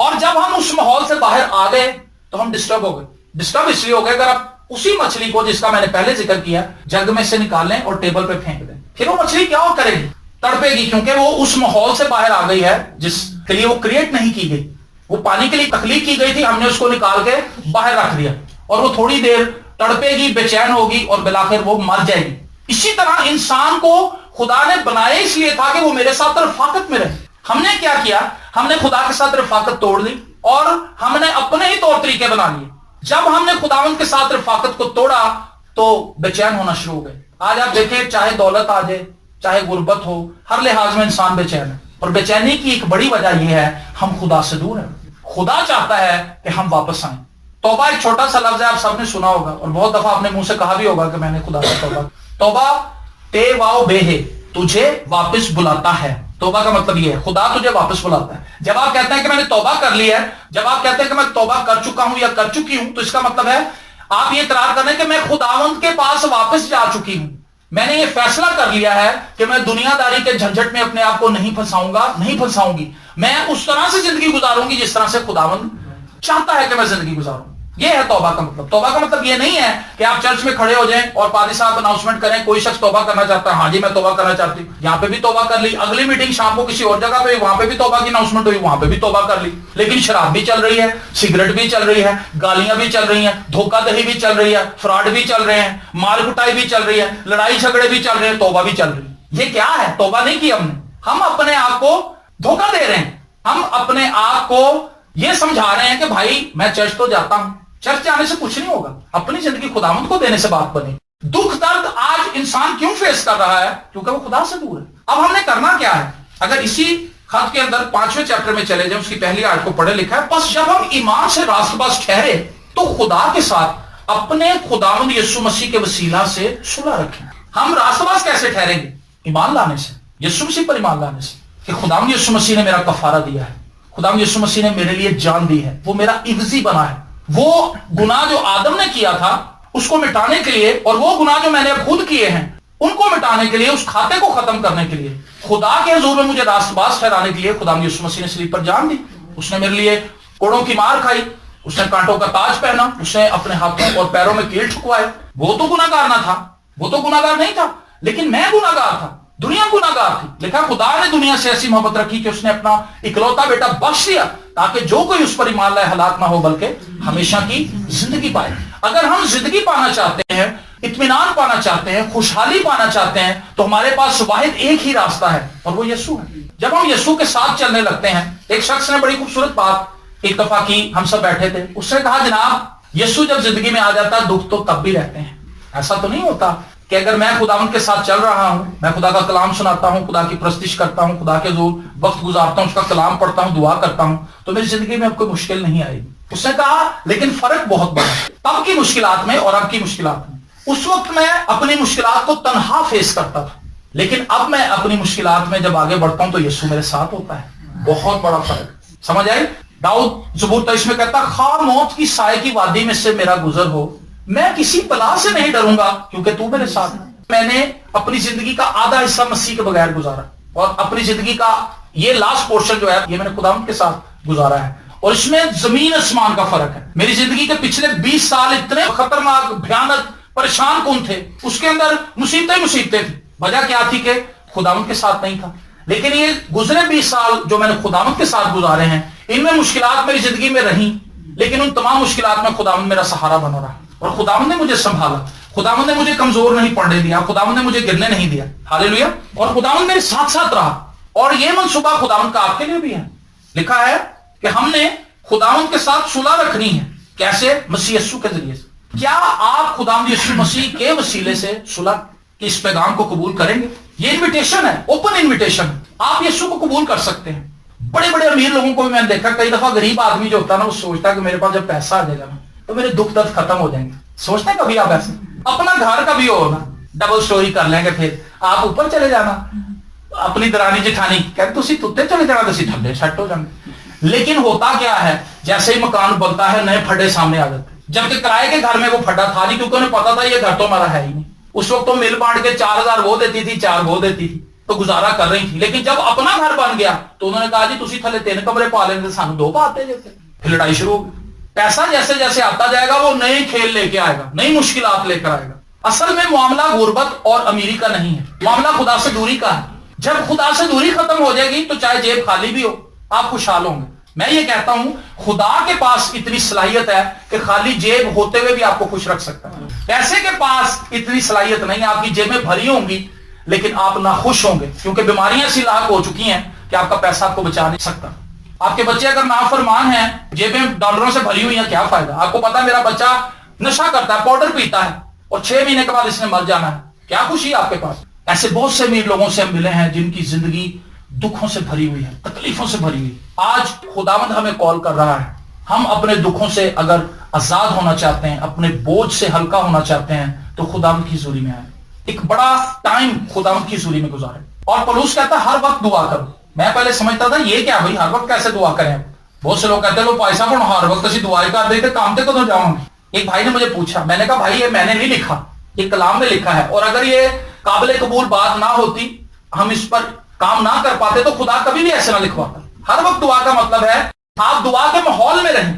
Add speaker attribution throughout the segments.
Speaker 1: اور جب ہم اس ماحول سے باہر آ گئے تو ہم ڈسٹرب ہو گئے. ڈسٹرب اس لیے ہو گئے اگر آپ اسی مچھلی کو جس کا میں نے پہلے ذکر کیا جگ میں سے نکال لیں اور ٹیبل پہ پھینک دیں, پھر وہ مچھلی کیا کرے گی؟ تڑپے گی, کیونکہ وہ اس ماحول سے باہر آ گئی ہے جس کے لیے وہ کریٹ نہیں کی گئی. وہ پانی کے لیے تخلیق کی گئی تھی, ہم نے اس کو نکال کے باہر رکھ دیا اور وہ تھوڑی دیر تڑپے گی, بے چین ہوگی اور بلاخر وہ مر جائے گی. اسی طرح انسان کو خدا نے بنایا اس لیے تھا کہ وہ میرے ساتھ رفاقت میں رہے. ہم نے کیا کیا؟ ہم نے خدا کے ساتھ رفاقت توڑ لی اور ہم نے اپنے ہی طور طریقے بنا لیے. جب ہم نے خداوند کے ساتھ رفاقت کو توڑا تو بے چین ہونا شروع ہو گئے. آج آپ دیکھیں, چاہے دولت آ جائے, چاہے غربت ہو, ہر لحاظ میں انسان بے چین ہے. اور بے چینی کی ایک بڑی وجہ یہ ہے ہم خدا سے دور ہیں. خدا چاہتا ہے کہ ہم واپس آئیں. توبہ ایک چھوٹا سا لفظ ہے, آپ سب نے سنا ہوگا اور بہت دفعہ اپنے منہ سے کہا بھی ہوگا کہ میں نے خدا کا توبہ. توبہ تے واؤ بے ہے, تجھے واپس بلاتا ہے. توبہ کا مطلب یہ ہے خدا تجھے واپس بلاتا ہے. جب آپ کہتے ہیں کہ میں نے توبہ کر لی ہے, جب آپ کہتے ہیں کہ میں توبہ کر چکا ہوں یا کر چکی ہوں, تو اس کا مطلب ہے آپ یہ اقرار کر رہے ہیں کہ میں خداوند کے پاس واپس جا چکی ہوں. میں نے یہ فیصلہ کر لیا ہے کہ میں دنیا داری کے جھنجٹ میں اپنے آپ کو نہیں پھنساؤں گا, نہیں پھنساؤں گی. میں اس طرح سے زندگی گزاروں گی جس طرح سے خداوند چاہتا ہے کہ میں زندگی گزاروں. یہ ہے توبہ کا مطلب. توبہ کا مطلب یہ نہیں ہے کہ آپ چرچ میں کھڑے ہو جائیں اور پادری صاحب اناؤنسمنٹ کریں, کوئی شخص توبہ کرنا چاہتا ہے, ہاں جی میں توبہ کرنا چاہتی ہوں, یہاں پہ بھی توبہ کر لی. اگلی میٹنگ شام کو کسی اور جگہ پہ, وہاں پہ بھی توبہ کی اناؤنسمنٹ ہوئی, وہاں پہ بھی توبہ کر لی. لیکن شراب بھی چل رہی ہے, سگریٹ بھی چل رہی ہے, گالیاں بھی چل رہی ہیں, دھوکہ دہی بھی چل رہی ہے, فراڈ بھی چل رہے ہیں, مال کٹائی بھی چل رہی ہے, لڑائی جھگڑے بھی چل رہے ہیں, توبہ بھی چل رہی ہے. یہ کیا ہے؟ توبہ نہیں کی ہم نے. ہم اپنے آپ کو دھوکہ دے رہے ہیں. ہم اپنے آپ کو یہ سمجھا رہے ہیں کہ بھائی میں چرچ تو جاتا ہوں, چرچ جانے سے کچھ نہیں ہوگا. اپنی زندگی خداوند کو دینے سے بات بنے. دکھ درد آج انسان کیوں فیس کر رہا ہے؟ کیونکہ وہ خدا سے دور ہے. اب ہم نے کرنا کیا ہے؟ اگر اسی خط کے اندر 5ویں چیپٹر میں چلے جائیں, اس کی پہلی آیت کو پڑھے لکھا ہے, بس جب ہم ایمان سے راست باز ٹھہرے تو خدا کے ساتھ اپنے خداوند یسوع مسیح کے وسیلہ سے صلح رکھیں. ہم راست باز کیسے ٹھہریں گے؟ ایمان لانے سے, یسوع مسیح پر ایمان لانے سے کہ خداوند یسوع مسیح نے میرا کفارہ دیا ہے, خداوند یسوع مسیح نے میرے لیے جان دی ہے, وہ میرا عوضی بنا ہے. وہ گناہ جو آدم نے کیا تھا اس کو مٹانے کے لیے, اور وہ گناہ جو میں نے اب خود کیے ہیں ان کو مٹانے کے لیے, اس کھاتے کو ختم کرنے کے لیے, خدا کے حضور میں مجھے راست باز ٹھہرانے کے لیے خداوند یسوع مسیح نے صلیب پر جان دی. اس نے میرے لیے کوڑوں کی مار کھائی, اس نے کانٹوں کا تاج پہنا, اس نے اپنے ہاتھوں اور پیروں میں کیل ٹھکوائے. وہ تو گناہگار نہ تھا, وہ تو گناہگار نہیں تھا, لیکن میں گناہگار تھا, دنیا گناہگار تھی. لکھا خدا نے دنیا سے ایسی محبت رکھی کہ اس نے اپنا اکلوتا بیٹا بخش دیا تاکہ جو کوئی اس پر ایمان لائے ہلاک نہ ہو بلکہ ہمیشہ کی زندگی پائے. اگر ہم زندگی پانا چاہتے ہیں, اطمینان پانا چاہتے ہیں, خوشحالی پانا چاہتے ہیں, تو ہمارے پاس واحد ایک ہی راستہ ہے اور وہ یسوع ہے. جب ہم یسوع کے ساتھ چلنے لگتے ہیں, ایک شخص نے بڑی خوبصورت بات ایک دفعہ کی, ہم سب بیٹھے تھے, اس نے کہا جناب یسوع جب زندگی میں آ جاتا ہے دکھ تو تب بھی رہتے ہیں. ایسا تو نہیں ہوتا کہ اگر میں خداوند کے ساتھ چل رہا ہوں, میں خدا کا کلام سناتا ہوں, خدا کی پرستش کرتا ہوں, خدا کے حضور وقت گزارتا ہوں, اس کا کلام پڑھتا ہوں, دعا کرتا ہوں, تو میری زندگی میں اب کوئی مشکل نہیں آئے گی. اس نے کہا لیکن فرق بہت بڑا ہے تب کی مشکلات میں اور اب کی مشکلات میں. اس وقت میں اپنی مشکلات کو تنہا فیس کرتا تھا, لیکن اب میں اپنی مشکلات میں جب آگے بڑھتا ہوں تو یسوع میرے ساتھ ہوتا ہے. بہت بڑا فرق. سمجھ آئی؟ داؤد زبور 23 میں کہتا, خواہ موت کی سائے کی وادی میں سے میرا گزر ہو, میں کسی بلا سے نہیں ڈروں گا کیونکہ تو میرے ساتھ ہے. میں نے اپنی زندگی کا آدھا حصہ مسیح کے بغیر گزارا, اور اپنی زندگی کا یہ لاسٹ پورشن جو ہے یہ میں نے خداوند کے ساتھ گزارا ہے, اور اس میں زمین آسمان کا فرق ہے. میری زندگی کے پچھلے 20 سال اتنے خطرناک, بھیانک, پریشان کن تھے, اس کے اندر مصیبتیں تھیں. وجہ کیا تھی کہ خداوند کے ساتھ نہیں تھا. لیکن یہ گزرے 20 سال جو میں نے خداوند کے ساتھ گزارے ہیں, ان میں مشکلات میری زندگی میں رہیں, لیکن ان تمام مشکلات میں خداوند میرا سہارا بنا رہا, اور خداوند نے مجھے سنبھالا, خداوند نے مجھے کمزور نہیں پڑنے دیا, خداوند نے مجھے گرنے نہیں دیا. ہاللیلویا. اور خداوند میرے ساتھ ساتھ رہا, اور یہ منصوبہ خداوند کا آپ کے لیے بھی ہے. لکھا ہے کہ ہم نے خداوند کے ساتھ صلح رکھنی ہے. کیسے؟ مسیح یسوع کے ذریعے سے. کیا آپ خداوند یسوع مسیح کے وسیلے سے صلح کے اس پیغام کو قبول کریں گے؟ یہ انویٹیشن ہے, اوپن انویٹیشن. آپ یسوع کو قبول کر سکتے ہیں. بڑے بڑے امیر لوگوں کو بھی میں نے دیکھا, کئی دفعہ غریب آدمی جو ہوتا ہے نا, وہ سوچتا ہے کہ میرے پاس جب پیسہ آ جائے گا نا تو میرے دکھ درد ختم ہو جائیں گے. سوچتے ہیں کبھی آپ ایسے؟ اپنا گھر کا بھی ہونا, ڈبل سٹوری کر لیں گے, پھر آپ اوپر چلے جانا, اپنی درانی جٹھانی کہتے تسی تتے چلے جانا, تسی تھلے سیٹ ہو جانا. لیکن ہوتا کیا ہے, جیسے ہی مکان بنتا ہے نئے پھڈے سامنے آ جاتے ہیں. جبکہ کرائے کے گھر میں وہ پھڈا تھا نہیں, کیونکہ انہیں پتا تھا یہ گھر تو ہمارا ہے ہی نہیں. اس وقت تو مل بانٹ کے 4000 وہ دیتی تھی, 4 وہ دیتی تھی. تو گزارا کر رہی تھی، لیکن جب اپنا گھر بن گیا تو انہوں نے کہا جی تسی تھلے 3 کمرے پا لیں گے، سانو 2 پاتے جیسے، پھر لڑائی شروع ہو گئی۔ پیسہ جیسے جیسے آتا جائے گا وہ نئے کھیل لے کے آئے گا، نئی مشکلات لے کر آئے گا۔ اصل میں معاملہ غربت اور امیری کا نہیں ہے، معاملہ خدا سے دوری کا ہے۔ جب خدا سے دوری ختم ہو جائے گی تو چاہے جیب خالی بھی ہو آپ خوشحال ہوں گے۔ میں یہ کہتا ہوں خدا کے پاس اتنی صلاحیت ہے کہ خالی جیب ہوتے ہوئے بھی آپ کو خوش رکھ سکتا ہے۔ پیسے کے پاس اتنی صلاحیت نہیں ہے، آپ کی جیبیں بھری ہوں گی لیکن آپ ناخوش ہوں گے، کیونکہ بیماریاں ایسی لاحق ہو چکی ہیں کہ آپ کا پیسہ آپ کو بچا نہیں سکتا۔ آپ کے بچے اگر نافرمان ہیں، جیبیں ڈالروں سے بھری ہوئی ہیں، کیا فائدہ؟ آپ کو پتا میرا بچہ نشہ کرتا ہے، پاؤڈر پیتا ہے اور 6 مہینے کے بعد اس نے مر جانا ہے، کیا خوشی ہے آپ کے پاس؟ ایسے بہت سے امیر لوگوں سے ہم ملے ہیں جن کی زندگی دکھوں سے بھری ہوئی ہے، تکلیفوں سے بھری ہوئی۔ آج خداوند ہمیں کال کر رہا ہے، ہم اپنے دکھوں سے اگر آزاد ہونا چاہتے ہیں، اپنے بوجھ سے ہلکا ہونا چاہتے ہیں تو خداوند کی حضوری میں آئیں، ایک بڑا ٹائم خداوند کی حضوری میں گزاریں۔ اور پولس کہتا ہے ہر وقت دعا کرو۔ میں پہلے سمجھتا تھا یہ کیا بھائی، ہر وقت کیسے دعا کریں؟ بہت سے لوگ کہتے ہیں وہ بھائی صاحب ہر وقت اسی دعائیں کر رہے تھے، کام تے کدوں جاؤں گے؟ ایک بھائی نے مجھے پوچھا، میں نے کہا بھائی یہ میں نے نہیں لکھا، یہ کلام میں لکھا ہے، اور اگر یہ قابل قبول بات نہ ہوتی، ہم اس پر کام نہ کر پاتے تو خدا کبھی بھی ایسے نہ لکھواتا۔ ہر وقت دعا کا مطلب ہے آپ دعا کے ماحول میں رہیں۔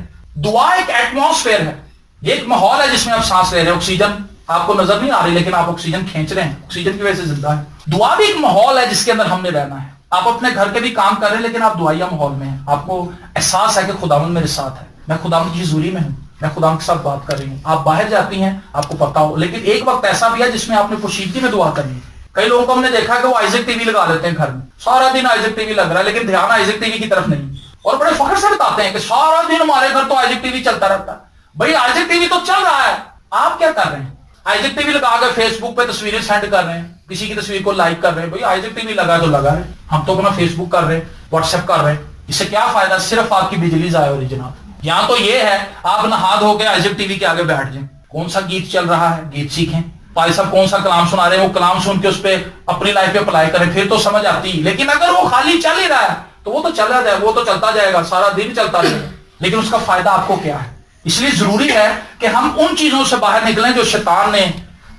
Speaker 1: دعا ایک ایٹماسفیئر ہے، یہ ایک ماحول ہے جس میں آپ سانس لے رہے ہیں، آکسیجن آپ کو نظر نہیں آ رہی لیکن آپ آکسیجن کھینچ رہے ہیں، آکسیجن کی وجہ سے زندہ ہے۔ دعا بھی ایک ماحول ہے جس کے اندر ہم نے رہنا ہے۔ آپ اپنے گھر کے بھی کام کر رہے ہیں لیکن آپ دعائیا ماحول میں ہیں، آپ کو احساس ہے کہ خداوند میرے ساتھ ہے، میں خداوند کی حضوری میں ہوں، میں خداوند کے ساتھ بات کر رہی ہوں۔ آپ باہر جاتی ہیں آپ کو پتا ہو، لیکن ایک وقت ایسا بھی ہے جس میں آپ نے پوشیدگی میں دعا کرنی ہے۔ کئی لوگوں کو ہم نے دیکھا کہ وہ آئزک ٹی وی لگا لیتے ہیں گھر میں، سارا دن آئزک ٹی وی لگ رہا ہے لیکن دھیان آئزک ٹی وی کی طرف نہیں، اور بڑے فخر سے بتاتے ہیں کہ سارا دن ہمارے گھر تو آئزک ٹی وی چلتا رہتا ہے۔ بھائی آئزک ٹی وی تو چل رہا ہے، آپ کیا کر رہے ہیں؟ آئزک ٹی وی لگا کے فیس بک پہ تصویریں سینڈ کر رہے ہیں، کسی کی تصویر کو لائک کر رہے ہیں۔ بھائی آئزک ٹی وی لگا تو لگا ہے، ہم تو اپنا فیس بک کر رہے ہیں، واٹس ایپ کر رہے ہیں، اس سے کیا فائدہ؟ صرف آپ کی بجلی ضائع ہو رہی جناب۔ یہاں تو یہ ہے آپ نہا دھو کے آئزک ٹی وی کے آگے بیٹھ جائیں، کون سا گیت چل رہا ہے گیت سیکھیں، بھائی صاحب کون سا کلام سنا رہے ہیں وہ کلام سن کے اس پہ اپنی لائف پہ اپلائی کریں، پھر تو سمجھ آتی۔ لیکن اگر وہ خالی چل ہی رہا ہے تو وہ تو چلا جائے، وہ تو چلتا جائے گا، سارا دن چلتا جائے گا، لیکن اس کا فائدہ آپ کو کیا ہے؟ اس لیے ضروری ہے کہ ہم ان چیزوں سے باہر نکلیں جو شیطان نے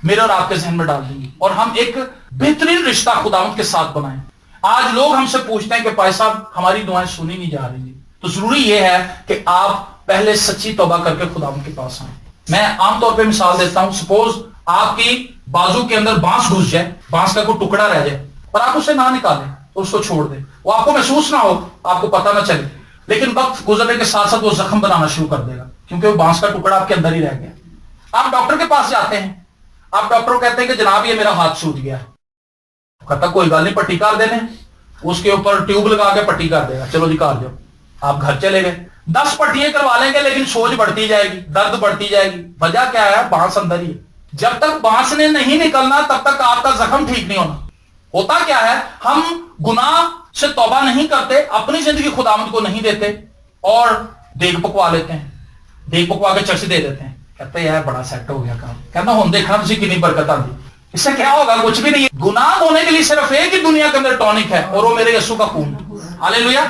Speaker 1: میرے اور آپ کے ذہن میں ڈال دیں گی، اور ہم ایک بہترین رشتہ خداوند کے ساتھ بنائیں۔ آج لوگ ہم سے پوچھتے ہیں کہ بھائی صاحب ہماری دعائیں سنی نہیں جا رہی، تو ضروری یہ ہے کہ آپ پہلے سچی توبہ کر کے خداوند کے پاس آئیں۔ میں عام طور پہ مثال دیتا ہوں، سپوز آپ کی بازو کے اندر بانس گھس جائے، بانس کا کوئی ٹکڑا رہ جائے اور آپ اسے نہ نکالیں، اس کو چھوڑ دیں، وہ آپ کو محسوس نہ ہو، آپ کو پتہ نہ چلے، لیکن وقت گزرنے کے ساتھ ساتھ وہ زخم بنانا شروع کر دے گا کیونکہ وہ بانس کا ٹکڑا آپ کے اندر ہی رہ گیا۔ آپ ڈاکٹر کے پاس جاتے ہیں، آپ ڈاکٹر کو کہتے ہیں کہ جناب یہ میرا ہاتھ سوج گیا ہے، کہتا کوئی گل نہیں پٹی کر دینے، اس کے اوپر ٹیوب لگا کے پٹی کر دے گا، چلو جی کر جاؤ۔ آپ گھر چلے گئے، 10 پٹیاں کروا لیں گے لیکن سوج بڑھتی جائے گی، درد بڑھتی جائے گی، وجہ کیا ہے؟ بانس اندر ہی ہے۔ جب تک بانس نے نہیں نکلنا تب تک آپ کا زخم ٹھیک نہیں ہونا۔ ہوتا کیا ہے؟ ہم گناہ سے توبہ نہیں کرتے، اپنی زندگی خداوند کو نہیں دیتے اور دیگ پکوا لیتے ہیں، دیگ پکوا کے چرچ دے دیتے ہیں، کہتے ہیں یار بڑا سیٹ ہو گیا کام، کہنا ہوں دیکھنا تسی کتنی برکت آتی، اس سے کیا ہوگا؟ کچھ بھی نہیں۔ گناہ ہونے کے لیے صرف ایک ہی دنیا کے اندر ٹونک ہے اور وہ میرے یسوع کا خون ہے، ہاللیلویا۔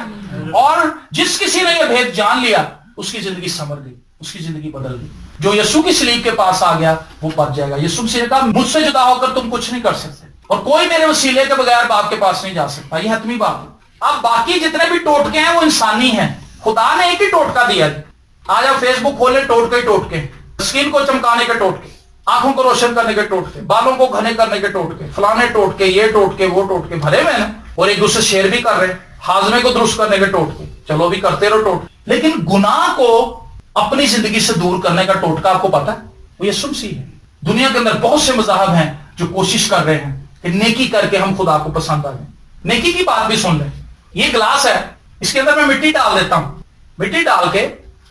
Speaker 1: اور جس کسی نے یہ بھید جان لیا اس کی زندگی سنور گئی، اس کی زندگی بدل گئی۔ جو یسوع کی صلیب کے پاس آ گیا وہ بچ جائے گا۔ یسوع سے کہا مجھ سے جدا ہو کر تم کچھ نہیں کر سکتے اور کوئی میرے وسیلے کے بغیر باپ کے پاس نہیں جا سکتا، یہ حتمی بات ہے۔ اب باقی جتنے بھی ٹوٹکے ہیں وہ انسانی ہیں، خدا نے ایک ہی ٹوٹکا دیا ہے۔ آج آپ فیس بک کھولیں، ٹوٹکے ہی ٹوٹکے، اسکن کو چمکانے کے ٹوٹکے، آنکھوں کو روشن کرنے کے ٹوٹکے، بالوں کو گھنے کرنے کے ٹوٹکے، فلانے ٹوٹکے، یہ ٹوٹکے، وہ ٹوٹکے بھرے ہوئے ہیں، اور ایک دوسرے شیئر بھی کر رہے ہیں، ہاضمے کو درست کرنے کے ٹوٹکے، چلو بھی کرتے رہو ٹوٹکے۔ لیکن گناہ کو اپنی زندگی سے دور کرنے کا ٹوٹکا آپ کو پتا ہے؟ وہ یسوع مسیح ہے۔ دنیا کے اندر بہت سے مذاہب ہیں جو کوشش کر رہے ہیں کہ نیکی کر کے ہم خدا کو پسند آ جائیں۔ نیکی کی بات بھی سن لیں، یہ گلاس ہے، اس کے اندر میں مٹی ڈال دیتا ہوں، مٹی ڈال کے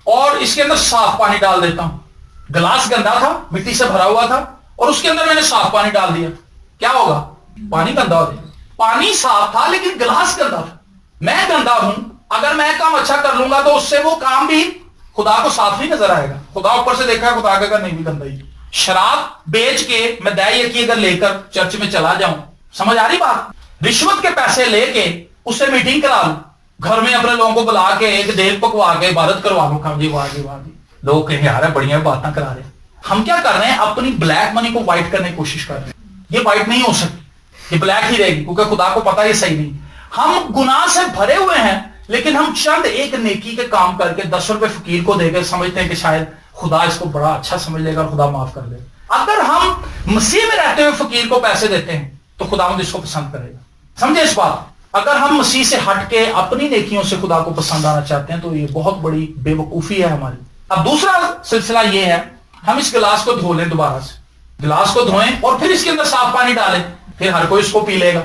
Speaker 1: اور اس کے اندر صاف پانی ڈال دیتا ہوں۔ گلاس گندا تھا، مٹی سے بھرا ہوا تھا، اور اس کے اندر میں نے صاف پانی ڈال دیا، کیا ہوگا؟ پانی گندا ہو جائے گا۔ پانی صاف تھا لیکن گلاس گندا تھا۔ میں گندا ہوں، اگر میں کام اچھا کر لوں گا تو اس سے وہ کام بھی خدا کو صاف نہیں نظر آئے گا۔ خدا اوپر سے دیکھا ہے، خدا کا نہیں بھی گندا ہی۔ شراب بیچ کے میں دائی کی اگر لے کر چرچ میں چلا جاؤں، سمجھ آ رہی بات؟ رشوت کے پیسے لے کے اس سے میٹنگ کرا لوں، گھر میں اپنے لوگوں کو بلا کے ایک دیگ پکوا کے عبادت کروا لوں، کہاں جی واہ جی واہ جی، لوگ کہیں یار بڑھیا باتیں کرا رہے ہیں۔ ہم کیا کر رہے ہیں؟ اپنی بلیک منی کو وائٹ کرنے کی کوشش کر رہے ہیں۔ یہ وائٹ نہیں ہو سکتی، یہ بلیک ہی رہے گی کیونکہ خدا کو پتا یہ صحیح نہیں. ہم گناہ سے بھرے ہوئے ہیں لیکن ہم چند ایک نیکی کے کام کر کے 10 روپے فقیر کو دے کے سمجھتے ہیں کہ شاید خدا اس کو بڑا اچھا سمجھ لے گا اور خدا معاف کر دے. اگر ہم مسیح میں رہتے ہوئے فقیر کو پیسے دیتے ہیں تو خدا اس کو پسند کرے گا. سمجھے اس بات؟ اگر ہم مسیح سے ہٹ کے اپنی نیکیوں سے خدا کو پسند آنا چاہتے ہیں تو یہ بہت بڑی بے وقوفی ہے ہماری. اب دوسرا سلسلہ یہ ہے ہم اس گلاس کو دھو لیں, دوبارہ سے گلاس کو دھوئیں اور پھر اس کے اندر صاف پانی ڈالیں. پھر ہر کوئی اس کو پی لے گا.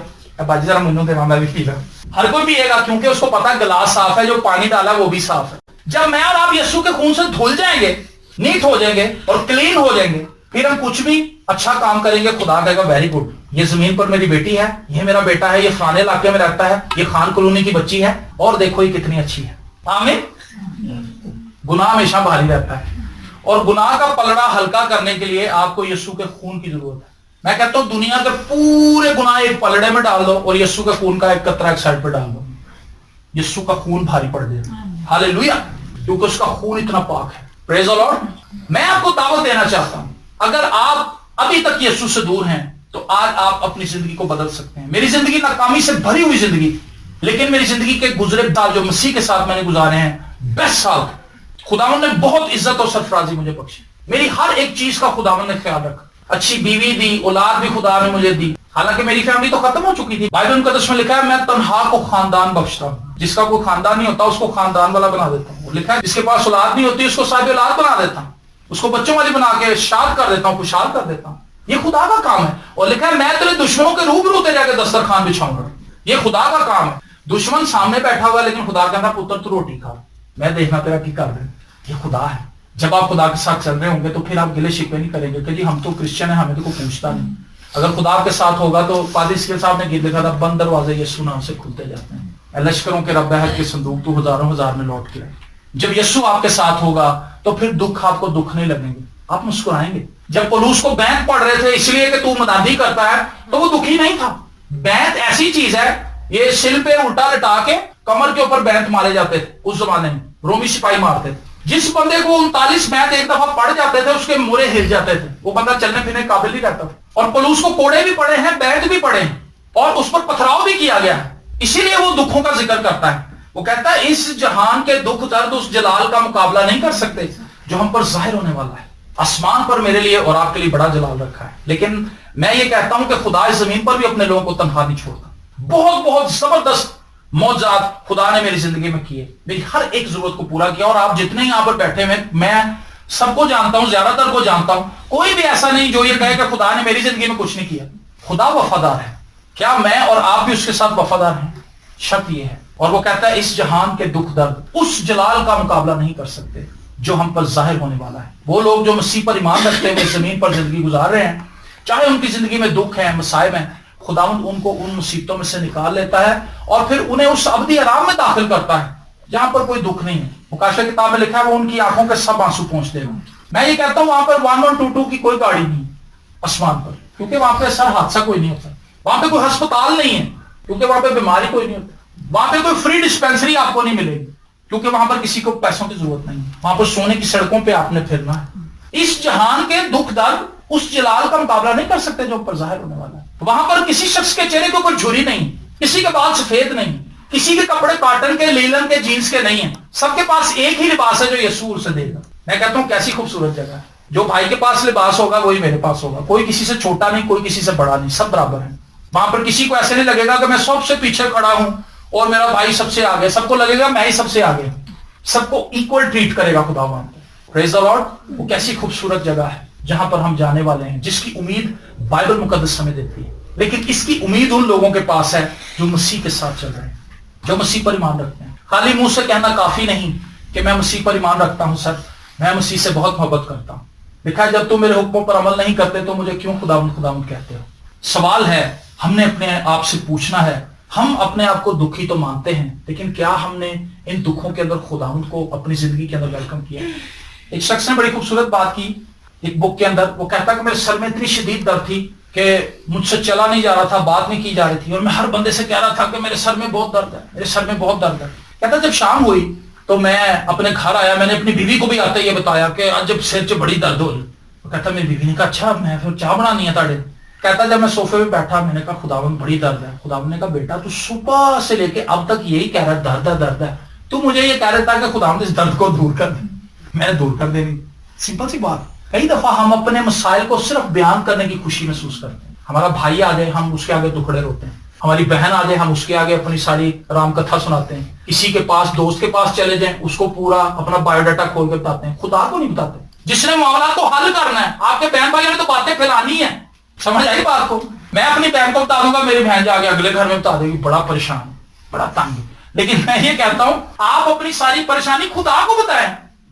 Speaker 1: باجی ذرا منو دے میں بھی پی لوں. ہر کوئی پیے گا کیونکہ اس کو پتا گلاس صاف ہے, جو پانی ڈالا وہ بھی صاف ہے. جب میں اور آپ یسوع کے خون سے دھل جائیں گے, نیٹ ہو جائیں گے اور کلین ہو جائیں گے, پھر ہم کچھ بھی اچھا کام کریں گے خدا کہے گا ویری گڈ, یہ زمین پر میری بیٹی ہے, یہ میرا بیٹا ہے, یہ فلانے علاقے میں رہتا ہے, یہ خان کالونی کی بچی ہے اور دیکھو یہ کتنی اچھی ہے. آمین. گناہ ہمیشہ بھاری رہتا ہے اور گناہ کا پلڑا ہلکا کرنے کے لیے آپ کو یسوع کے خون کی ضرورت ہے. میں کہتا ہوں دنیا کے پورے گناہ ایک پلڑے میں ڈال دو اور یسوع کے خون کا ایک قطرہ ایک سائڈ پہ ڈال دو, یسوع کا خون بھاری پڑ جائے گا. ہاللیلویا, کیونکہ اس کا خون اتنا پاک ہے. پریز دی لارڈ. میں آپ کو دعوت دینا چاہتا ہوں, اگر آپ ابھی تک یسوع سے دور ہیں تو آج آپ اپنی زندگی کو بدل سکتے ہیں. میری زندگی ناکامی سے بھری ہوئی زندگی, لیکن میری زندگی کے گزرے سال جو مسیح کے ساتھ میں نے گزارے ہیں بیسٹ سال. خداوند نے بہت عزت اور سرفرازی مجھے بخشی. میری ہر ایک چیز کا خداوند نے خیال رکھا. اچھی بیوی دی, اولاد بھی خدا نے مجھے دی. حالانکہ میری فیملی تو ختم ہو چکی تھی. بائبل مقدس میں لکھا ہے میں تنہا کو خاندان بخشتا ہوں. جس کا کوئی خاندان نہیں ہوتا اس کو خاندان والا بنا دیتا ہوں. لکھا ہے جس کے پاس اولاد نہیں ہوتی اس کو صاحب اولاد بنا دیتا ہوں, اس کو بچوں والی بنا کے شاد کر دیتا ہوں, خوشحال کر دیتا ہوں. یہ خدا کا کام ہے. اور لکھا ہے میں تیرے دشمنوں کے روبرو جا کے دسترخوان بچھاؤں گا. یہ خدا کا کام ہے. دشمن سامنے بیٹھا ہوا لیکن خدا کہتا پتر تو روٹی کھا, میں دیکھنا تیرا کی کر رہے. یہ خدا ہے. جب آپ خدا کے ساتھ چل رہے ہوں گے تو پھر آپ گلے شکوے نہیں کریں گے کہ جی ہم تو کرسچن ہیں, ہمیں تو کوئی پوچھتا نہیں. اگر خدا کے ساتھ ہوگا تو پادری اسکیل صاحب نے گیت لکھا تھا بند دروازے یسوع نام سے کھلتے جاتے ہیں, اے لشکروں کے رب ہے کہ صندوق تو ہزاروں ہزار میں لوٹ کے آئے. جب یسوع آپ کے ساتھ ہوگا تو پھر دکھ آپ کو دکھ نہیں لگیں گے, آپ مسکرائیں گے. جب پولوس کو بیعت پڑھ رہے تھے اس لیے کہ تو منادی کرتا ہے تو وہ دکھی نہیں تھا. بیعت ایسی چیز ہے, یہ سل پہ الٹا لٹا کے کمر کے اوپر بیعت مارے جاتے تھے اس زمانے میں, رومی سپاہی مارتے تھے. جس بندے کو 39 بیعت ایک دفعہ پڑھ جاتے تھے اس کے مورے ہل جاتے تھے, وہ بندہ چلنے پھرنے قابل نہیں رہتا. اور پولوس کو کوڑے بھی پڑے ہیں, بیعت بھی پڑے ہیں اور اس پر پتھراؤ بھی کیا گیا ہے. اسی لیے وہ دکھوں کا ذکر کرتا ہے. وہ کہتا ہے اس جہان کے دکھ درد اس جلال کا مقابلہ نہیں کر سکتے جو ہم پر ظاہر ہونے والا ہے. آسمان پر میرے لیے اور آپ کے لیے بڑا جلال رکھا ہے, لیکن میں یہ کہتا ہوں کہ خدا اس زمین پر بھی اپنے لوگوں کو تنہا نہیں چھوڑتا. بہت بہت زبردست معجزات خدا نے میری زندگی میں کیے, میری ہر ایک ضرورت کو پورا کیا. اور آپ جتنے یہاں پر بیٹھے ہوئے میں سب کو جانتا ہوں, زیادہ تر کو جانتا ہوں. کوئی بھی ایسا نہیں جو یہ کہے کہ خدا نے میری زندگی میں کچھ نہیں کیا. خدا وفادار ہے. کیا میں اور آپ بھی اس کے ساتھ وفادار ہیں؟ شرط یہ ہے. اور وہ کہتا ہے اس جہان کے دکھ درد اس جلال کا مقابلہ نہیں کر سکتے جو ہم پر ظاہر ہونے والا ہے. وہ لوگ جو مسیح پر ایمان رکھتے ہوئے زمین پر زندگی گزار رہے ہیں, چاہے ان کی زندگی میں دکھ ہے, مصائب ہیں, خداوند ان کو ان مصیبتوں میں سے نکال لیتا ہے اور پھر انہیں اس ابدی آرام میں داخل کرتا ہے جہاں پر کوئی دکھ نہیں ہے. مکاشفہ کتاب میں لکھا ہے وہ ان کی آنکھوں کے سب آنسو پہنچ دے گا. میں یہ کہتا ہوں وہاں پر 1122 کی کوئی گاڑی نہیں آسمان پر, کیونکہ وہاں پہ سر حادثہ کوئی نہیں ہوتا. وہاں پہ کوئی ہسپتال نہیں ہے کیونکہ وہاں پہ بیماری کوئی نہیں ہوتا. وہاں پہ کوئی فری ڈسپینسری آپ کو نہیں ملے گی کیونکہ وہاں پر کسی کو پیسوں کی ضرورت نہیں ہے. وہاں پر سونے کی سڑکوں پہ آپ نے پھرنا ہے. اس جہان کے دکھ درد اس جلال کا مقابلہ نہیں کر سکتے جو پر ظاہر ہونے والا ہے. وہاں پر کسی شخص کے چہرے کے اوپر جھری نہیں, کسی کے بال سفید نہیں, کسی کے کپڑے کاٹن کے, لیلن کے, جینس کے نہیں ہیں. سب کے پاس ایک ہی لباس ہے جو یسوع سے دے گا. میں کہتا ہوں کیسی خوبصورت جگہ ہے. جو بھائی کے پاس لباس ہوگا وہی میرے پاس ہوگا. کوئی کسی سے چھوٹا نہیں, کوئی کسی سے بڑا نہیں, سب برابر ہیں. وہاں پر کسی کو ایسے نہیں لگے گا کہ میں سب سے پیچھے کھڑا ہوں اور میرا بھائی سب سے آگے. سب کو لگے گا میں ہی سب سے آگے. سب کو ایکول ٹریٹ کرے گا خدا وہاں پر. پریز دی لارڈ. وہ کیسی خوبصورت جگہ ہے جہاں پر ہم جانے والے ہیں, جس کی امید بائبل مقدس ہمیں دیتی ہے. لیکن اس کی امید ان لوگوں کے پاس ہے جو مسیح کے ساتھ چل رہے ہیں, جو مسیح پر ایمان رکھتے ہیں. خالی منہ سے کہنا کافی نہیں کہ میں مسیح پر ایمان رکھتا ہوں سر, میں مسیح سے بہت محبت کرتا ہوں. لکھا ہے جب تم میرے حکموں پر عمل نہیں کرتے تو مجھے کیوں خداوند خداوند کہتے ہو. سوال ہے ہم نے اپنے آپ سے پوچھنا ہے. ہم اپنے آپ کو دکھی تو مانتے ہیں, لیکن کیا ہم نے ان دکھوں کے اندر خداوند کو اپنی زندگی کے اندر ویلکم کیا؟ ایک شخص نے بڑی خوبصورت بات کی ایک بک کے اندر. وہ کہتا کہ میرے سر میں اتنی شدید درد تھی کہ مجھ سے چلا نہیں جا رہا تھا, بات نہیں کی جا رہی تھی, اور میں ہر بندے سے کہہ رہا تھا کہ میرے سر میں بہت درد ہے, میرے سر میں بہت درد ہے. کہتا جب شام ہوئی تو میں اپنے گھر آیا, میں نے اپنی بیوی کو بھی آتے یہ بتایا کہ آج جب سر سے بڑی درد ہو رہی. وہ کہتا میری بیوی نے کہا اچھا میں پھر چاہ بنانی ہے تاڑے. کہتا جب میں صوفے پہ بیٹھا میں نے کہا خداوند بڑی درد ہے. خداوند نے کہا بیٹا تو صبح سے لے کے اب تک یہی کہہ رہا ہے درد ہے درد ہے, تو مجھے یہ کہہ رہا تھا کہ خداوند اس درد کو دور کر دے. میں نے دور کر دینی. سمپل سی بات. کئی دفعہ ہم اپنے مسائل کو صرف بیان کرنے کی خوشی محسوس کرتے ہیں. ہمارا بھائی آ جائے ہم اس کے آگے دکھڑے روتے ہیں, ہماری بہن آ جائے ہم اس کے آگے اپنی ساری رام کتھا سناتے ہیں, کسی کے پاس دوست کے پاس چلے جائیں اس کو پورا اپنا بایو ڈاٹا کھول کے بتاتے ہیں. خدا کو نہیں بتاتے. جس نے معاملات کو حل کرنا ہے, آپ کے بہن بھائیوں نے تو باتیں پھیلانی ہے. سمجھ آئی بات کو. میں اپنی بہن کو بتا دوں گا, میری بہن جا کے اگلے گھر میں بتا دے گی بڑا پریشان بڑا تنگ. لیکن میں یہ کہتا ہوں آپ اپنی ساری پریشانی خدا کو بتائیں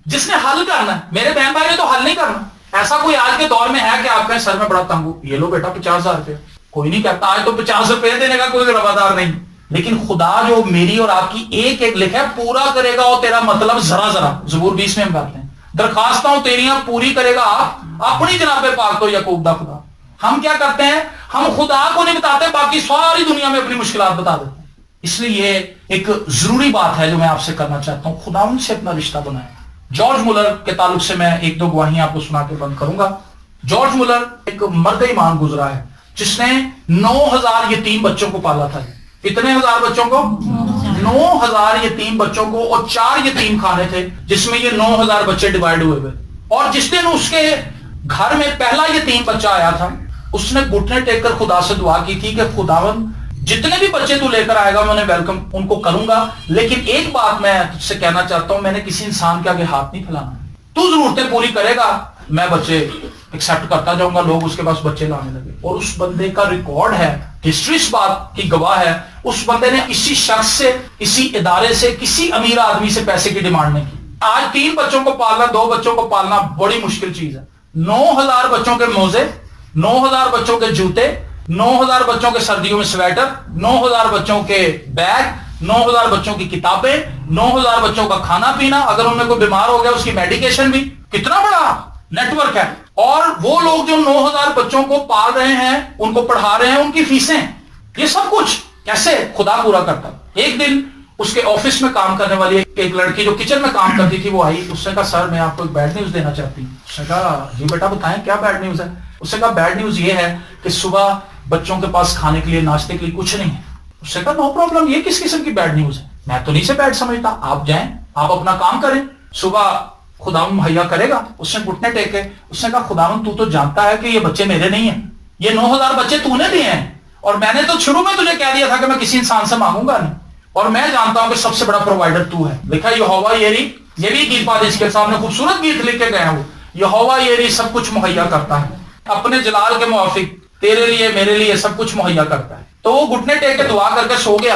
Speaker 1: جس نے حل کرنا ہے. میرے بہن بھائی نے تو حل نہیں کرنا. ایسا کوئی آج کے دور میں ہے کہ آپ کے سر میں بڑا تنگ ہو, یہ لو بیٹا 50,000 روپے. کوئی نہیں کہتا آج تو 50 روپے دینے کا کوئی روادار نہیں. لیکن خدا جو میری اور آپ کی ایک ایک لکھا ہے پورا کرے گا, اور تیرا مطلب ذرا ذرا. زبور 20 میں ہم کرتے ہیں درخواستوں تیریاں پوری کرے گا آپ اپنی جناب پاک تو یعقوب دا خدا. ہم کیا کرتے ہیں, ہم خدا کو نہیں بتاتے, باقی ساری دنیا میں اپنی مشکلات بتا دیتے ہیں. اس لیے یہ ایک ضروری بات ہے جو میں آپ سے کرنا چاہتا ہوں, خداوند سے اپنا رشتہ بنائیں. جارج مولر کے تعلق سے میں ایک دو گواہیاں آپ کو سنا کے بند کروں گا. جارج مولر ایک مرد ایمان گزرا ہے جس نے 9,000 یتیم بچوں کو پالا تھا. کتنے ہزار بچوں کو؟ 9,000 یتیم بچوں کو, اور 4 یتیم خانے تھے جس میں یہ 9,000 بچے ڈیوائیڈ ہوئے ہوئے. اور جس دن اس کے گھر میں پہلا یتیم بچہ آیا تھا اس نے گھٹنے ٹیک کر خدا سے دعا کی تھی کہ خداوند جتنے بھی بچے تو لے کر آئے گا میں انہیں ویلکم ان کو کروں گا, لیکن ایک بات میں تجھ سے کہنا چاہتا ہوں, میں نے کسی انسان کے آگے ہاتھ نہیں پھیلانا. تو ضرورتیں پوری کرے گا, میں بچے ایکسپٹ کرتا جاؤں گا. لوگ اس کے پاس بچے لانے لگے, اور اس بندے کا ریکارڈ ہے, ہسٹری اس بات کی گواہ ہے, اس بندے نے کسی شخص سے, کسی ادارے سے, کسی امیر آدمی سے پیسے کی ڈیمانڈ نہیں کی. آج 3 بچوں کو پالنا, 2 بچوں کو پالنا بڑی مشکل چیز ہے. 9,000 بچوں کے موزے, 9,000 بچوں کے جوتے, 9,000 بچوں کے سردیوں میں سویٹر, 9,000 بچوں کے بیگ, 9,000 بچوں کی کتابیں, 9,000 بچوں کا کھانا پینا, اگر ان میں کوئی بیمار ہو گیا اس کی میڈیکیشن بھی. کتنا بڑا نیٹ ورک ہے. اور وہ لوگ جو 9,000 بچوں کو پال رہے ہیں, ان کو پڑھا رہے ہیں, ان کی فیسیں, یہ سب کچھ کیسے خدا پورا کرتا. ایک دن اس کے آفس میں کام کرنے والی ایک لڑکی جو کچن میں کام کرتی تھی وہ آئی. اس نے کہا سر میں آپ کو ایک بیڈ نیوز دینا چاہتی ہوں. اس نے کہا جی بیٹا بتائیں کیا بیڈ نیوز ہے. اس نے کہا بیڈ نیوز یہ ہے کہ صبح بچوں کے پاس کھانے کے لیے ناشتے کے لیے کچھ نہیں ہے. اس نے کہا نو پرابلم, یہ کس قسم کی بیڈ نیوز ہے, میں تو نہیں سے بیڈ سمجھتا, آپ جائیں آپ اپنا کام کریں, صبح خداوند مہیا کرے گا. اس نے گھٹنے ٹیکے, اس نے کہا خداوند تو جانتا ہے کہ یہ بچے میرے نہیں ہیں, یہ 9,000 بچے تو نے دیے ہیں, اور میں نے تو شروع میں تجھے کہہ دیا تھا کہ میں کسی انسان سے مانگوں گا نہیں, اور میں جانتا ہوں کہ سب سے بڑا پرووائڈر تو ہے. لکھا یہوہ یری, یہ بھی گیت پادش کے صاحب نے خوبصورت گیت لکھ کے گئے. وہ یہوہ یری سب کچھ مہیا کرتا ہے, اپنے جلال کے موافق تیرے لیے میرے لیے سب کچھ مہیا کرتا ہے. تو وہ گھٹنے ٹیک کے دعا کر کے سو گیا.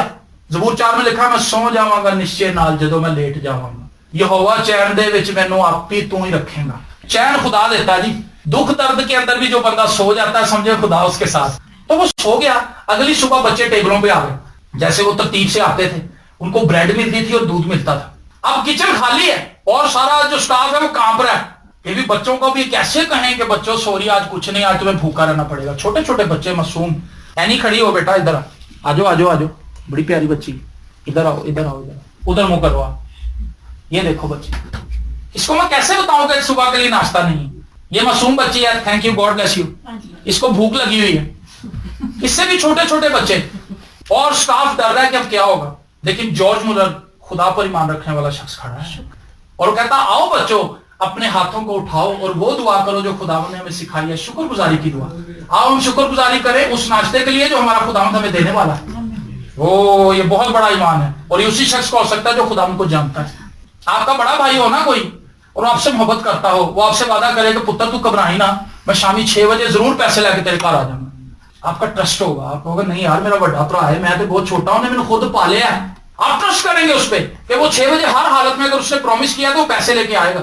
Speaker 1: زبور 4 میں لکھا میں سو جاواں گا نشچے نال جدوں میں لیٹ جاواں گا, یہوہ چین دے وچ مینوں آپ ہی تو ہی رکھے گا. چین خدا دیتا ہے جی. دکھ درد کے اندر بھی جو بندہ سو جاتا ہے سمجھے خدا اس کے ساتھ. تو وہ سو گیا. اگلی صبح بچے ٹیبلوں پہ آ گئے, جیسے وہ ترتیب سے آتے تھے, ان کو بریڈ ملتی تھی اور دودھ ملتا تھا. اب کچن خالی ہے اور سارا جو سٹاف ہے وہ کانپ رہا ہے. یہ بھی بچوں کو بھی کیسے کہیں کہ بچوں سوری آج کچھ نہیں, آج تمہیں بھوکا رہنا پڑے گا. چھوٹے چھوٹے بچے معصوم. اینی کھڑی ہو بیٹا, ادھر آ جاؤ, آ جاؤ, آ جاؤ, بڑی پیاری بچی, ادھر آؤ, ادھر آؤ, ادھر ادھر منہ کرو. یہ دیکھو بچی, اس کو میں کیسے بتاؤں کہ صبح کے لیے ناشتہ نہیں. یہ معصوم بچی ہے, thank you God bless you. اس کو بھوک لگی ہوئی ہے. اس سے بھی چھوٹے چھوٹے بچے, اور سٹاف ڈر رہا ہے کہ اب کیا ہوگا. لیکن جارج مولر خدا پر ایمان رکھنے والا شخص کھڑا ہے اور کہتا آؤ بچوں اپنے ہاتھوں کو اٹھاؤ اور وہ دعا کرو جو خداوند نے ہمیں سکھائی ہے, شکر گزاری کی دعا. آؤ ہم شکر گزاری کریں اس ناشتے کے لیے جو ہمارا خداوند ہمیں دینے والا ہے. وہ یہ بہت بڑا ایمان ہے, اور یہ اسی شخص کو ہو سکتا ہے جو خداوند کو جانتا ہے. آپ کا بڑا بھائی ہو نا کوئی, اور آپ سے محبت کرتا ہو, وہ آپ سے وعدہ کرے کہ پتر تو گھبرائی نا, میں شامی 6 بجے ضرور پیسے لے کے تیرے گھر آ جاؤں گا. آپ کا ٹرسٹ ہوگا, آپ کہو گے نہیں یار میرا بڑا بھرا ہے, میں تو بہت چھوٹا ہوں, نے میں نے خود پالیا ہے. آپ ٹرسٹ کریں گے اس پہ کہ وہ 6 بجے ہر حالت میں اگر اس نے پرومس کیا تو وہ پیسے لے کے آئے گا.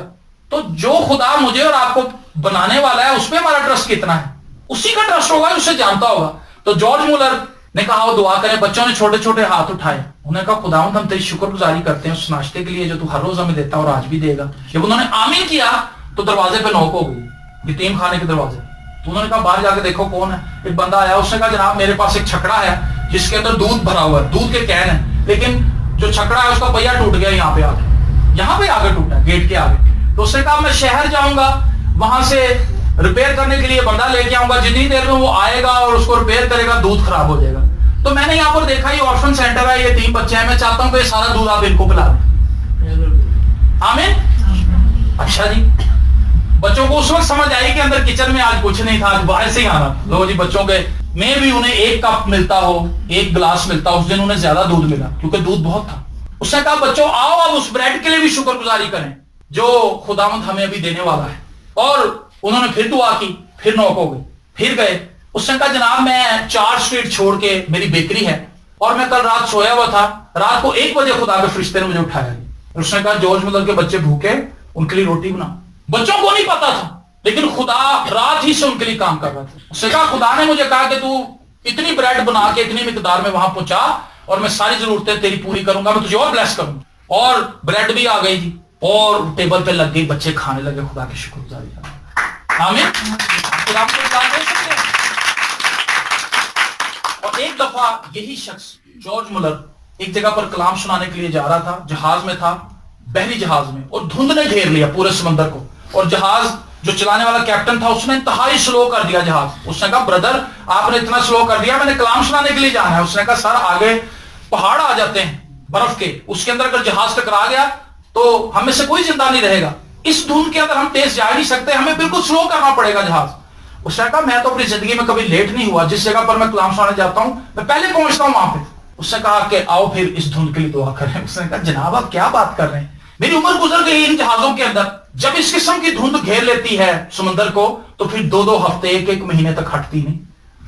Speaker 1: تو جو خدا مجھے اور آپ کو بنانے والا ہے اس پہ ہمارا ٹرسٹ کتنا ہے, اسی کا ٹرسٹ ہوگا, اسے جانتا ہوگا. تو جارج مولر نے کہا وہ دعا کریں. بچوں نے چھوٹے چھوٹے ہاتھ اٹھائے, انہوں نے کہا خداوند ہم تیری شکر گزاری کرتے ہیں اس ناشتے کے لیے جو تو ہر روز ہمیں دیتا اور آج بھی دے گا. جب انہوں نے آمین کیا تو دروازے پہ نوک ہو گئی, یتیم خانے کے دروازے. تو انہوں نے کہا باہر جا کے دیکھو کون ہے. ایک بندہ آیا, اس نے کہا جناب میرے پاس ایک چھکڑا ہے جس کے اندر دودھ بھرا ہوا ہے, دودھ کے کین ہے, لیکن جو چھکڑا ہے اس کا پہیا ٹوٹ گیا یہاں پہ آ کے ٹوٹا گیٹ کے آگے. تو اس نے کہا میں شہر جاؤں گا, وہاں سے ریپیئر کرنے کے لیے بندہ لے کے آؤں گا, جتنی دیر میں وہ آئے گا اور اس کو ریپیئر کرے گا دودھ خراب ہو جائے گا. تو میں نے یہاں پر دیکھا یہ آرفن سینٹر ہے, یہ 3 بچے ہیں, میں چاہتا ہوں کہ یہ سارا دودھ آپ ان کو پلا دیں. آمین. اچھا جی, بچوں کو اس وقت سمجھ آئی کہ اندر کچن میں آج کچھ نہیں تھا, آج باہر سے ہی آنا. لو جی, بچوں کے میں بھی انہیں 1 کپ ملتا ہو, 1 گلاس ملتا, اس دن انہیں زیادہ دودھ ملا کیونکہ دودھ بہت تھا. اس نے کہا بچوں آؤ اب اس بریڈ کے لیے بھی شکر گزاری کریں جو خداوند ہمیں ابھی دینے والا ہے. اور انہوں نے پھر دعا کی, پھر نوک ہو گئے, پھر گئے. اس نے کہا جناب میں 4 اسٹریٹ چھوڑ کے میری بیکری ہے اور میں کل رات سویا ہوا تھا, رات کو 1 بجے خدا کے فرشتے نے مجھے اٹھایا. اس نے کہا جارج ملر کے بچے بھوکے, ان کے لیے روٹی بنا. بچوں کو نہیں پتا تھا لیکن خدا رات ہی سے ان کے لیے کام کر رہا تھا. اس نے کہا خدا نے مجھے کہا کہ تو اتنی بریڈ بنا کے اتنی مقدار میں وہاں پہنچا اور میں ساری ضرورتیں تیری پوری کروں گا, میں تجھے اور بلیس کروں. اور بریڈ بھی آ گئی تھی اور ٹیبل پہ لگ گئی, بچے کھانے لگے. خدا کی شکر گزاری کریں. آمین. خدا کو اطاعت دے سکتے ہیں. اور ایک دفعہ یہی شخص جارج ملر ایک جگہ پر کلام سنانے کے لیے جا رہا تھا, جہاز میں تھا, بحری جہاز میں, اور دھند نے گھیر لیا پورے سمندر کو. اور جہاز جو چلانے والا کیپٹن تھا اس نے انتہائی سلو کر دیا جہاز. اس نے کہا بردر آپ نے اتنا سلو کر دیا, میں نے کلام سنانے کے لیے جانا ہے. اس نے کہا سر آگے پہاڑ آ جاتے ہیں برف کے, اس کے اندر اگر جہاز ٹکرا گیا تو ہم میں سے کوئی زندہ نہیں رہے گا. اس دھند کے اندر ہم تیز جا نہیں سکتے, ہمیں بالکل سلو کرنا پڑے گا جہاز. اس نے کہا میں تو اپنی زندگی میں کبھی لیٹ نہیں ہوا, جس جگہ پر میں کلام سنانے جاتا ہوں میں پہلے پہنچتا ہوں وہاں پہ. اس نے کہا کہ آؤ پھر اس دھند کے لیے دعا کریں. اس نے کہا جناب آپ کیا بات کر رہے ہیں, میری عمر گزر گئی ان جہازوں کے اندر. جب اس قسم کی دھند گھیر لیتی ہے سمندر کو تو پھر 2 ہفتے 1 مہینے تک ہٹتی نہیں,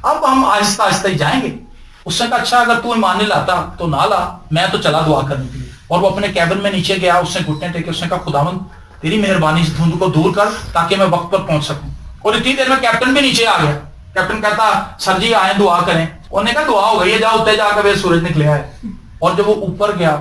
Speaker 1: اب ہم آہستہ آہستہ ہی جائیں گے. اس نے کہا اچھا اگر تو ایمان نہیں لاتا تو نہ لا, میں تو چلا دعا کرنے کے لیے. اور وہ اپنے کیبن میں نیچے گیا, اس نے گھٹنے ٹیکے, اس نے کہا خداوند تیری مہربانی اس دھند کو دور کر تاکہ میں وقت پر پہنچ سکوں. اور اتنی دیر میں کیپٹن بھی نیچے آ گیا. کیپٹن کہتا سر جی آئیں دعا کریں. انہوں نے کہا دعا ہو گئی ہے, جاؤ اتنے جا کے سورج نکلے ہے. اور جب وہ اوپر گیا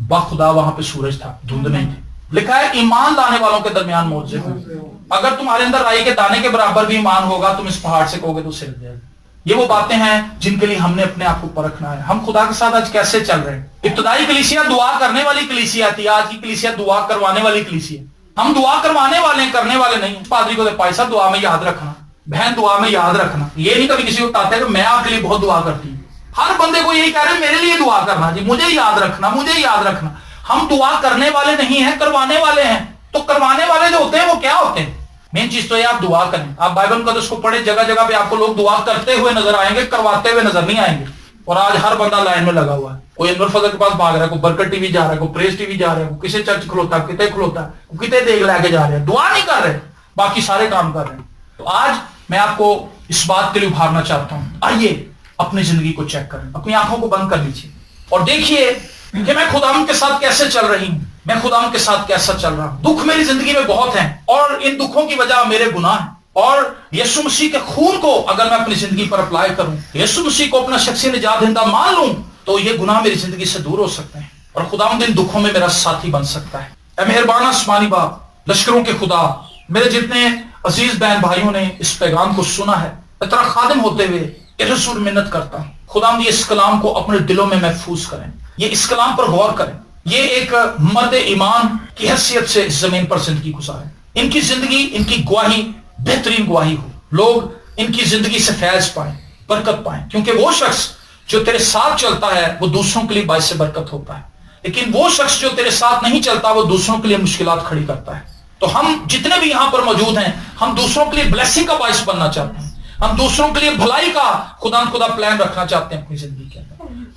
Speaker 1: بخدا وہاں پہ سورج تھا, دھند نہیں تھی. لکھا ہے ایمان لانے والوں کے درمیان معجزے ہوئے. اگر تمہارے اندر رائی کے دانے کے برابر بھی ایمان ہوگا تم اس پہاڑ سے کہو گے تو سر جائے گا. یہ وہ باتیں ہیں جن کے لیے ہم نے اپنے آپ کو پرکھنا ہے. ہم خدا کے ساتھ آج کیسے چل رہے ہیں. ابتدائی کلیسیا دعا کرنے والی کلیسیا تھی, آج کی کلیسیا دعا کروانے والی کلیسیا. ہم دعا کروانے والے ہیں, کرنے والے نہیں. پادری کو بھائی صاحب دعا میں یاد رکھنا, بہن دعا میں یاد رکھنا. یہ نہیں کبھی کسی کو بتاتے کہ میں آپ کے لیے بہت دعا کرتی ہوں. ہر بندے کو یہی کہہ رہے ہیں میرے لیے دعا کرنا, جی مجھے یاد رکھنا, مجھے یاد رکھنا. ہم دعا کرنے والے نہیں ہیں, کروانے والے ہیں. تو کروانے والے جو ہوتے ہیں وہ کیا ہوتے ہیں؟ مین چیز تو یہ آپ دعا کریں. آپ بائبل مقدس کو پڑھیں, جگہ جگہ پہ آپ کو لوگ دعا کرتے ہوئے نظر آئیں گے, کرواتے ہوئے نظر نہیں آئیں گے. اور آج ہر بندہ لائن میں لگا ہوا ہے. کوئی انور فضل کے پاس بھاگ رہا ہے, کوئی برکت ٹی وی جا رہا ہے, کوئی پریس ٹی وی جا رہا ہے, کوئی کسی چرچ کھلوتا ہے, کتے کھلوتا ہے, کتے دیکھ لے کے جا رہے ہیں. دعا نہیں کر رہے, باقی سارے کام کر رہے ہیں. تو آج میں آپ کو اس بات کے لیے ابھارنا چاہتا ہوں, آئیے اپنی زندگی کو چیک کریں, اپنی آنکھوں کو بند کر لیجیے اور دیکھیے کہ میں خداوند کے ساتھ کیسے چل رہی ہوں, میں خداوند کے ساتھ کیسا چل رہا ہوں. دکھ میری زندگی میں بہت ہیں اور ان دکھوں کی وجہ میرے گناہ ہیں. اور یسوع مسیح کے خون کو اگر میں اپنی زندگی پر اپلائی کروں, یسوع مسیح کو اپنا شخصی نجات دہندہ مان لوں تو یہ گناہ میری زندگی سے دور ہو سکتے ہیں اور خداوند ان دکھوں میں میرا ساتھی بن سکتا ہے. اے مہربان آسمانی باپ, لشکروں کے خدا, میرے جتنے عزیز بہن بھائیوں نے اس پیغام کو سنا ہے, میں تیرا خادم ہوتے ہوئے تیرے حضور منت کرتا ہوں خداوند یہ اس کلام کو اپنے دلوں میں محفوظ کریں, یہ اس کلام پر غور کریں, یہ ایک مرد ایمان کی حیثیت سے اس زمین پر زندگی گزاریں. ان کی زندگی, ان کی گواہی بہترین گواہی ہو, لوگ ان کی زندگی سے فیض پائیں, برکت پائیں. کیونکہ وہ شخص جو تیرے ساتھ چلتا ہے وہ دوسروں کے لیے باعث برکت ہوتا ہے, لیکن وہ شخص جو تیرے ساتھ نہیں چلتا وہ دوسروں کے لیے مشکلات کھڑی کرتا ہے. تو ہم جتنے بھی یہاں پر موجود ہیں, ہم دوسروں کے لیے بلیسنگ کا باعث بننا چاہتے ہیں, ہم دوسروں کے لیے بھلائی کا خدا پلان رکھنا چاہتے ہیں اپنی زندگی کے اندر.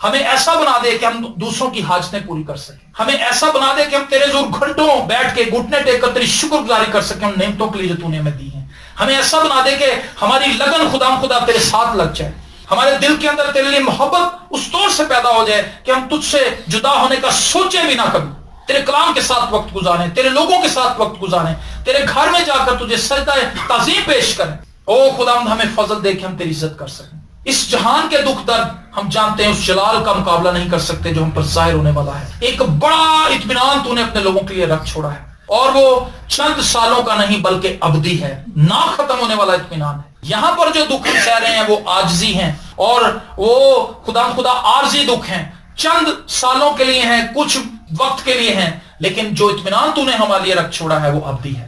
Speaker 1: ہمیں ایسا بنا دے کہ ہم دوسروں کی حاجتیں پوری کر سکیں, ہمیں ایسا بنا دے کہ ہم تیرے زور گھنٹوں بیٹھ کے گھٹنے ٹیک کر تیری شکر گزاری کر سکیں ان نعمتوں کے لیے جو تو نے ہمیں دی ہیں. ہمیں ایسا بنا دے کہ ہماری لگن خدا تیرے ساتھ لگ جائے, ہمارے دل کے اندر تیرے لیے محبت اس طور سے پیدا ہو جائے کہ ہم تجھ سے جدا ہونے کا سوچے بھی نہ کبھی. تیرے کلام کے ساتھ وقت گزاریں, تیرے لوگوں کے ساتھ وقت گزاریں, تیرے گھر میں جا کر تجھے سجدہ تعظیم پیش کریں. او خداوند ہمیں فضل دے کہ ہم تیری عزت کر سکیں. اس جہان کے دکھ درد ہم جانتے ہیں اس جلال کا مقابلہ نہیں کر سکتے جو ہم پر ظاہر ہونے والا ہے. ایک بڑا اطمینان تو نے اپنے لوگوں کے لیے رکھ چھوڑا ہے اور وہ چند سالوں کا نہیں بلکہ ابدی ہے, نہ ختم ہونے والا اطمینان ہے. یہاں پر جو دکھ سہ رہے ہیں وہ عاجزی ہیں اور وہ خدا عارضی دکھ ہیں, چند سالوں کے لیے ہیں, کچھ وقت کے لیے ہیں, لیکن جو اطمینان تو نے ہمارے لیے رکھ چھوڑا ہے وہ ابدی ہے.